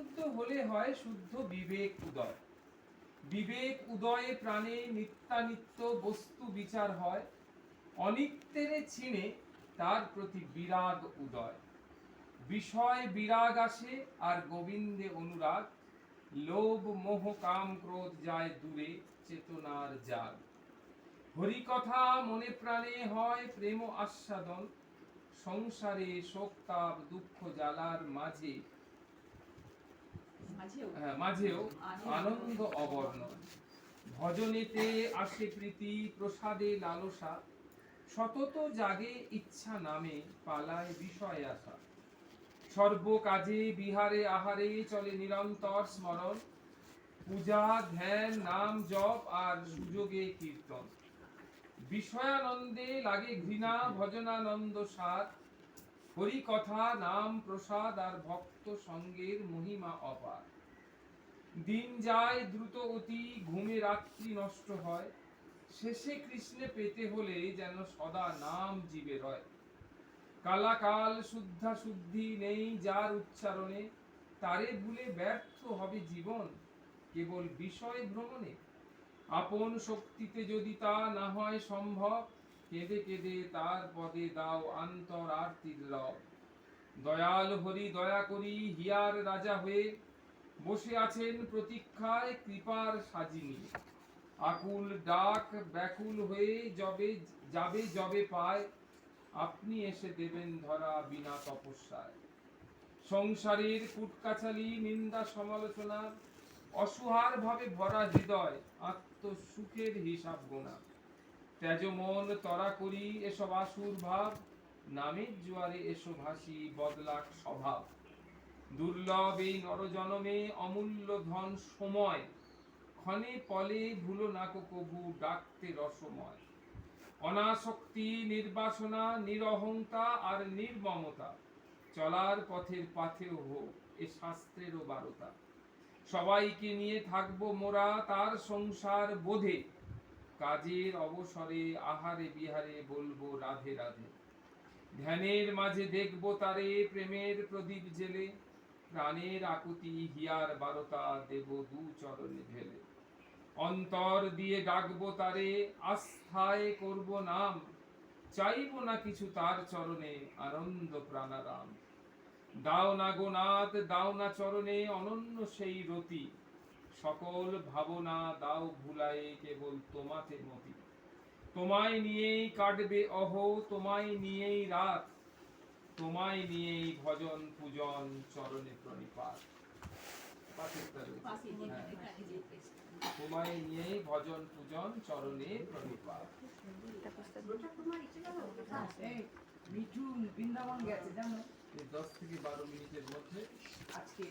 শুদ্ধ হলে হয় শুদ্ধ বিবেক উদয়। বিবেক উদয়ে প্রাণে নিত্যানিত্য বস্তু বিচার হয়, অনিত্যেরে চিনে তার প্রতি বিরাগ উদয়। বিষয় বিরাগ আসে আর গোবিন্দে অনুরাগ, লোভ মোহ কাম ক্রোধ যায় দূরে চেতনার জাগ। হরি কথা মনে প্রাণে হয় প্রেম আস্বাদন, সংসারে শোক তাপ দুঃখ জ্বালার মাঝেও আনন্দ অবর্ণন। ভজনেতে আসে প্রীতি প্রসাদে লালসা, সতত জাগে ইচ্ছা নামে পালায় বিষয় আশা। সর্ব কাজে বিহারে আহারে চলে নিরন্তর স্মরণ, পূজা ধ্যান নাম জপ আর সুযোগে কীর্তন। বিষয়ানন্দে লাগে ঘৃণা ভজনানন্দ সার, হরি কথা নাম প্রসাদ আর ভক্ত সঙ্গের মহিমা অপার। দিন যায় দ্রুত অতি ঘুমে রাত্রি নষ্ট হয়, শেষে কৃষ্ণে পেতে হলে যেন সদা নাম জীবে রয়। কালাকাল শুদ্ধা শুদ্ধি নেই যার উচ্চারণে, তারে ভুলে ব্যর্থ হবে জীবন কেবল বিষয় ভ্রমণে। আপন শক্তিতে যদি তা না হয় সম্ভব, কেঁদে কেঁদে তার পদে দাও অন্তর আরতির রব। দয়াল হরি দয়া করি হিয়ার রাজা হয়ে, বসে আছেন প্রতীক্ষায় কৃপার সাজিনী। আকুল ডাক ব্যাকুল হয়ে যবে পায়, আপনি এসে দেবেন ধরা বিনা তপস্যায়। সংসারের কুটকাচালি নিন্দা সমালোচনা, অসহার ভাবে ভরা হৃদয় আত্ম সুখের হিসাব গোনা। ত্যাজ মন তরা করি এসব আসুর ভাব, নামের জোয়ারে এসো ভাসি বদলাক স্বভাব। দুর্লভ এই নরজনমে অমূল্য ধন সময়, ক্ষণে পলে ভুলো নাকো কভু ডাকতে রসময়। অনাসক্তি নির্বাসনা নিরহংতা আর নির্মমতা, চলার পথের পাথেয় হোক এ শাস্ত্রেরও বারতা। সবাইকে নিয়ে থাকবো মোরা তার সংসার বোধে, কাজের অবসরে আহারে বিহারে বলবো রাধে রাধে। ধ্যানের মাঝে দেখবো তারে প্রেমের প্রদীপ জেলে, প্রাণের আকুতি হিয়ার বারতা দেব দু চরণে ঢেলে। অন্তর দিয়ে ডাকবো তারে আস্থায় করব নাম, চাইবো না কিছু তার চরণে আনন্দ প্রাণারাম। দাও না গো নাথ দাও না চরণে অনন্য সেই রতি, সকল ভাবনা দাও ভুলায়ে কেবল তোমাতে মতি। তোমায় নিয়েই কাটবে অহ তোমায় নিয়েই রাত, তোমায় নিয়েই ভজন পূজন চরণে প্রণিপাত। তোমায় নিয়েই ভজন পূজন চরণে প্রণিপাত। মিঠু বৃন্দাবন গেছে জানো, 10 থেকে 12 মিনিটের মধ্যে আজকে